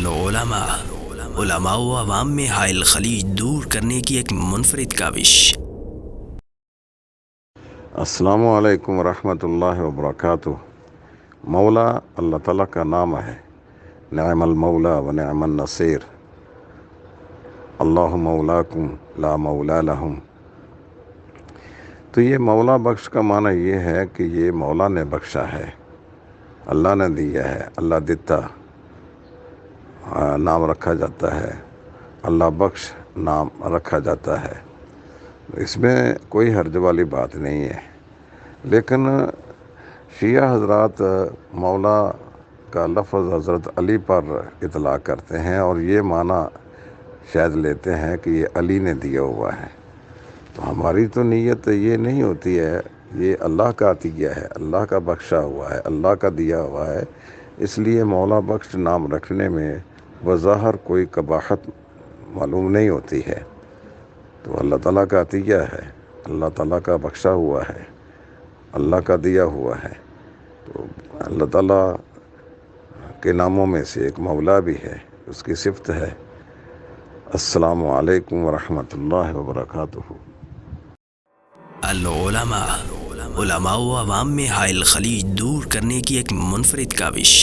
العلماء علماء و عوام میں حائل خلیج دور کرنے کی ایک منفرد کاوش۔ السلام علیکم ورحمۃ اللہ وبرکاتہ۔ مولا اللہ تعالیٰ کا نام ہے، نعم المولا و نعم النصیر، اللہ مولاکم لا مولا لہم۔ تو یہ مولا بخش کا معنی یہ ہے کہ یہ مولا نے بخشا ہے، اللہ نے دیا ہے، اللہ دیتا نام رکھا جاتا ہے، اللہ بخش نام رکھا جاتا ہے، اس میں کوئی حرج والی بات نہیں ہے۔ لیکن شیعہ حضرات مولا کا لفظ حضرت علی پر اطلاق کرتے ہیں اور یہ معنی شاید لیتے ہیں کہ یہ علی نے دیا ہوا ہے۔ تو ہماری تو نیت یہ نہیں ہوتی ہے، یہ اللہ کا عطیہ ہے، اللہ کا بخشا ہوا ہے، اللہ کا دیا ہوا ہے، اس لیے مولا بخش نام رکھنے میں بظاہر کوئی قباحت معلوم نہیں ہوتی ہے۔ تو اللہ تعالیٰ کا عطیہ ہے، اللہ تعالیٰ کا بخشا ہوا ہے، اللہ کا دیا ہوا ہے۔ تو اللہ تعالیٰ کے ناموں میں سے ایک مولا بھی ہے، اس کی صفت ہے۔ السلام علیکم ورحمۃ اللہ وبرکاتہ۔ العلماء علماء و عوام میں حائل خلیج دور کرنے کی ایک منفرد کاوش۔